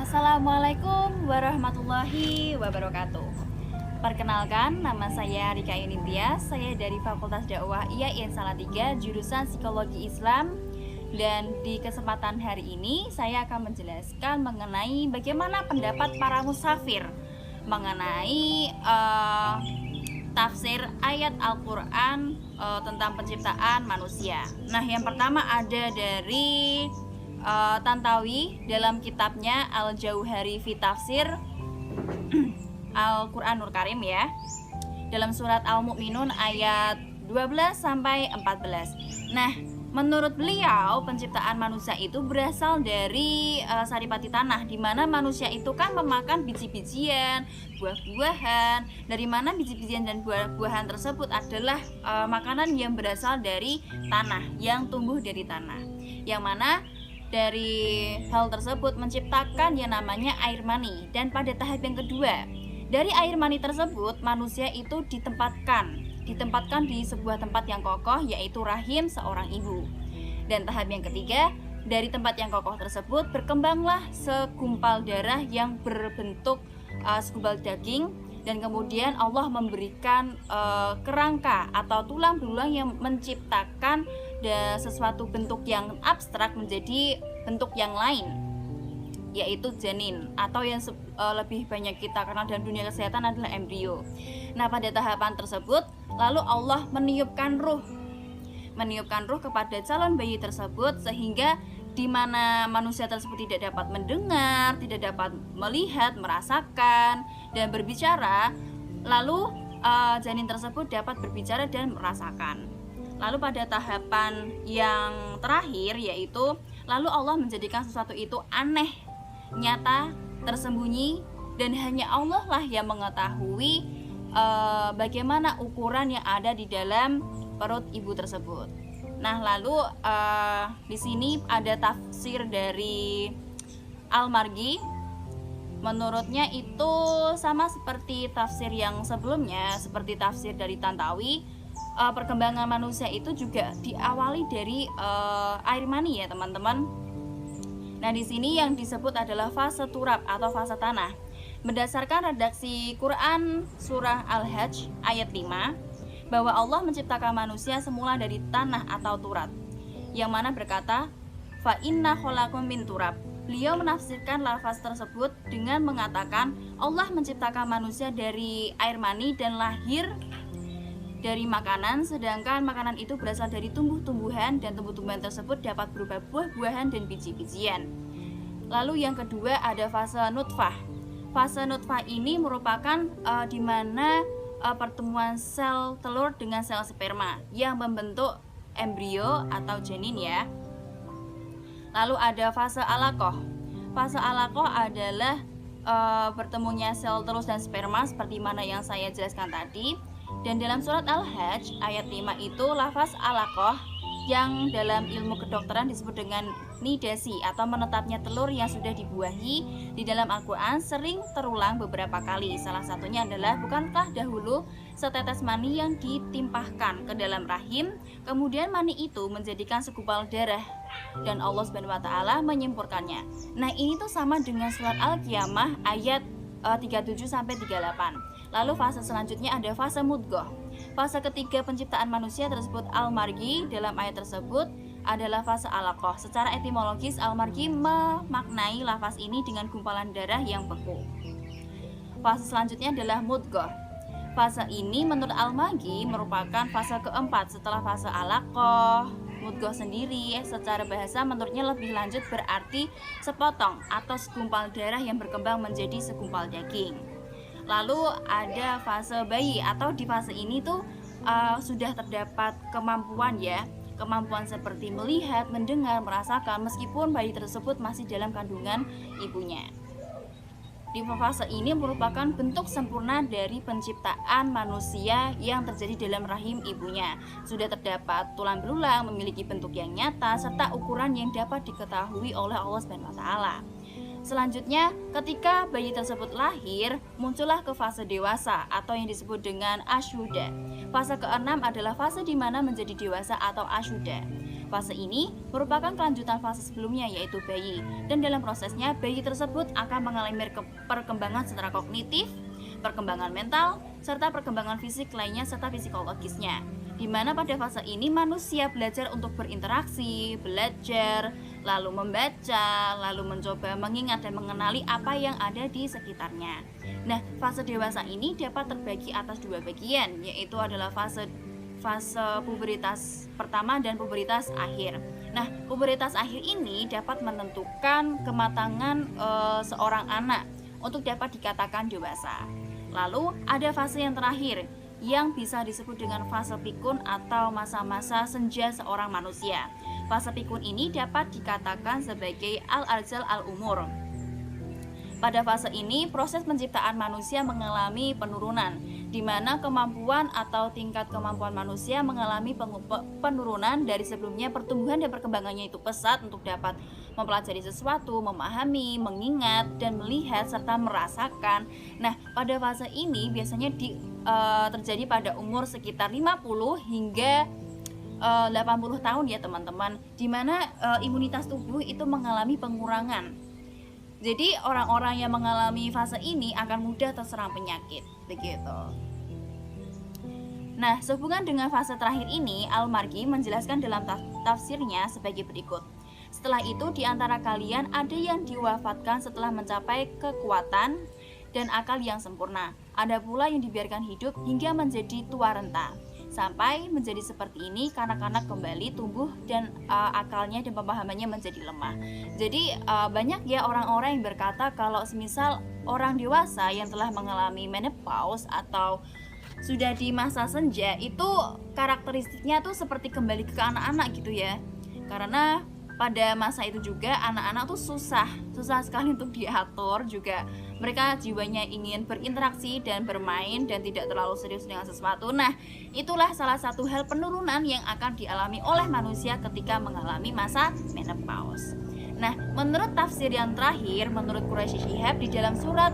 Assalamualaikum warahmatullahi wabarakatuh. Perkenalkan, nama saya Rika Yunitya. Saya dari Fakultas Dakwah IAIN Salatiga, jurusan Psikologi Islam. Dan di kesempatan hari ini saya akan menjelaskan mengenai bagaimana pendapat para musafir mengenai tafsir ayat Al-Quran tentang penciptaan manusia. Nah, yang pertama ada dari Tantawi dalam kitabnya Al-Jauhari fi Tafsir Al-Quranul Karim ya, dalam surat Al-Mu'minun ayat 12 sampai 14. Nah, menurut beliau penciptaan manusia itu berasal dari saripati tanah, di mana manusia itu kan memakan biji-bijian, buah-buahan, dari mana biji-bijian dan buah-buahan tersebut adalah makanan yang berasal dari tanah, yang tumbuh dari tanah, yang mana dari hal tersebut menciptakan yang namanya air mani. Dan pada tahap yang kedua, dari air mani tersebut manusia itu ditempatkan di sebuah tempat yang kokoh, yaitu rahim seorang ibu. Dan tahap yang ketiga, dari tempat yang kokoh tersebut berkembanglah segumpal darah yang berbentuk segumpal daging. Dan kemudian Allah memberikan kerangka atau tulang belulang yang menciptakan sesuatu bentuk yang abstrak menjadi bentuk yang lain, yaitu janin, atau yang lebih banyak kita kenal dalam dunia kesehatan adalah embrio. Nah, pada tahapan tersebut lalu Allah meniupkan ruh kepada calon bayi tersebut, sehingga di mana manusia tersebut tidak dapat mendengar, tidak dapat melihat, merasakan, dan berbicara, lalu janin tersebut dapat berbicara dan merasakan. Lalu pada tahapan yang terakhir, yaitu lalu Allah menjadikan sesuatu itu aneh, nyata, tersembunyi, dan hanya Allah lah yang mengetahui bagaimana ukuran yang ada di dalam perut ibu tersebut. Nah, lalu di sini ada tafsir dari Al-Marghi. Menurutnya itu sama seperti tafsir yang sebelumnya, seperti tafsir dari Tantawi. Perkembangan manusia itu juga diawali dari air mani ya, teman-teman. Nah, di sini yang disebut adalah fase turab atau fase tanah. Berdasarkan redaksi Quran surah Al-Hajj ayat 5, bahwa Allah menciptakan manusia semula dari tanah atau turab, yang mana berkata fa inna khalaqakum min turab. Beliau menafsirkan lafaz tersebut dengan mengatakan Allah menciptakan manusia dari air mani dan lahir dari makanan, sedangkan makanan itu berasal dari tumbuh-tumbuhan, dan tumbuh-tumbuhan tersebut dapat berupa buah-buahan dan biji-bijian. Lalu yang kedua ada fase nutfah. Fase nutfah ini merupakan di mana pertemuan sel telur dengan sel sperma yang membentuk embrio atau janin ya. Lalu ada fase alaqah. Fase alaqah adalah bertemunya sel telur dan sperma seperti mana yang saya jelaskan tadi. Dan dalam surat Al-Hajj ayat 5 itu lafaz alaqah yang dalam ilmu kedokteran disebut dengan nidasi atau menetapnya telur yang sudah dibuahi di dalam Al-Quran sering terulang beberapa kali. Salah satunya adalah, bukankah dahulu setetes mani yang ditimpahkan ke dalam rahim, kemudian mani itu menjadikan segumpal darah dan Allah SWT menyempurkannya. Nah, ini tuh sama dengan surat Al-Qiyamah ayat 37 sampai 38. Lalu fase selanjutnya ada fase mudghah. Fase ketiga penciptaan manusia tersebut Al-Marghi dalam ayat tersebut adalah fase alaqah. Secara etimologis Al-Marghi memaknai lafaz ini dengan gumpalan darah yang beku. Fase selanjutnya adalah mudghah. Fase ini menurut Al-Marghi merupakan fase keempat setelah fase alaqah. Mudghah sendiri secara bahasa menurutnya lebih lanjut berarti sepotong atau segumpal darah yang berkembang menjadi segumpal daging. Lalu ada fase bayi, atau di fase ini tuh sudah terdapat kemampuan seperti melihat, mendengar, merasakan meskipun bayi tersebut masih dalam kandungan ibunya. Di fase ini merupakan bentuk sempurna dari penciptaan manusia yang terjadi dalam rahim ibunya. Sudah terdapat tulang belulang, memiliki bentuk yang nyata serta ukuran yang dapat diketahui oleh Allah SWT. Selanjutnya, ketika bayi tersebut lahir, muncullah ke fase dewasa atau yang disebut dengan asyuda. Fase keenam adalah fase di mana menjadi dewasa atau asyuda. Fase ini merupakan kelanjutan fase sebelumnya yaitu bayi, dan dalam prosesnya bayi tersebut akan mengalami perkembangan secara kognitif, perkembangan mental, serta perkembangan fisik lainnya serta psikologisnya. Di mana pada fase ini manusia belajar untuk berinteraksi, belajar, lalu membaca, lalu mencoba mengingat dan mengenali apa yang ada di sekitarnya. Nah, fase dewasa ini dapat terbagi atas dua bagian, yaitu adalah fase puberitas pertama dan puberitas akhir. Nah, puberitas akhir ini dapat menentukan kematangan seorang anak untuk dapat dikatakan dewasa. Lalu ada fase yang terakhir yang bisa disebut dengan fase pikun atau masa-masa senja seorang manusia. Fase pikun ini dapat dikatakan sebagai al-arzal al-umur. Pada fase ini, proses penciptaan manusia mengalami penurunan, di mana kemampuan atau tingkat kemampuan manusia mengalami penurunan dari sebelumnya pertumbuhan dan perkembangannya itu pesat untuk dapat mempelajari sesuatu, memahami, mengingat, dan melihat serta merasakan. Nah, pada fase ini biasanya terjadi pada umur sekitar 50 hingga 80 tahun ya teman-teman, di mana imunitas tubuh itu mengalami pengurangan. Jadi orang-orang yang mengalami fase ini akan mudah terserang penyakit, begitu. Nah, sehubungan dengan fase terakhir ini, Al-Marghi menjelaskan dalam tafsirnya sebagai berikut. Setelah itu di antara kalian ada yang diwafatkan setelah mencapai kekuatan dan akal yang sempurna. Ada pula yang dibiarkan hidup hingga menjadi tua renta. Sampai menjadi seperti ini, kanak-kanak kembali tumbuh dan akalnya dan pemahamannya menjadi lemah. Jadi banyak ya orang-orang yang berkata kalau semisal orang dewasa yang telah mengalami menopause atau sudah di masa senja itu karakteristiknya tuh seperti kembali ke anak-anak gitu ya. Karena pada masa itu juga anak-anak tuh susah sekali untuk diatur juga. Mereka jiwanya ingin berinteraksi dan bermain dan tidak terlalu serius dengan sesuatu. Nah, itulah salah satu hal penurunan yang akan dialami oleh manusia ketika mengalami masa menopause. Nah, menurut tafsir yang terakhir, menurut Quraisy Shihab di dalam surat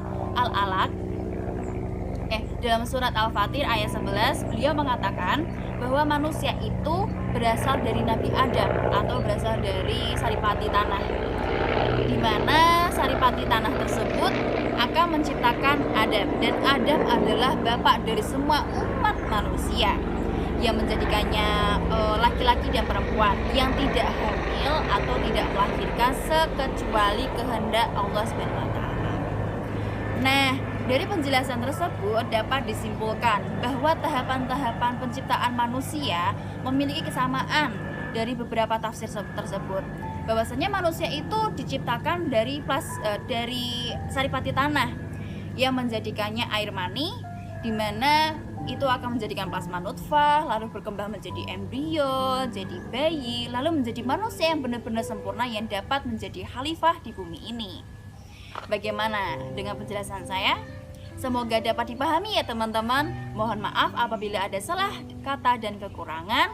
dalam surat Al-Fatir ayat 11, beliau mengatakan bahwa manusia itu berasal dari Nabi Adam atau berasal dari saripati tanah, di mana saripati tanah tersebut akan menciptakan Adam, dan Adam adalah bapak dari semua umat manusia yang menjadikannya laki-laki dan perempuan yang tidak hamil atau tidak melahirkan sekecuali kehendak Allah SWT. Nah, dari penjelasan tersebut dapat disimpulkan bahwa tahapan-tahapan penciptaan manusia memiliki kesamaan dari beberapa tafsir tersebut. Bahwasanya manusia itu diciptakan dari saripati tanah yang menjadikannya air mani, di mana itu akan menjadikan plasma nutfah, lalu berkembang menjadi embrio, jadi bayi, lalu menjadi manusia yang benar-benar sempurna yang dapat menjadi khalifah di bumi ini. Bagaimana dengan penjelasan saya? Semoga dapat dipahami ya teman-teman. Mohon maaf apabila ada salah kata dan kekurangan.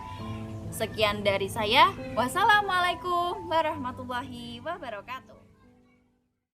Sekian dari saya. Wassalamualaikum warahmatullahi wabarakatuh.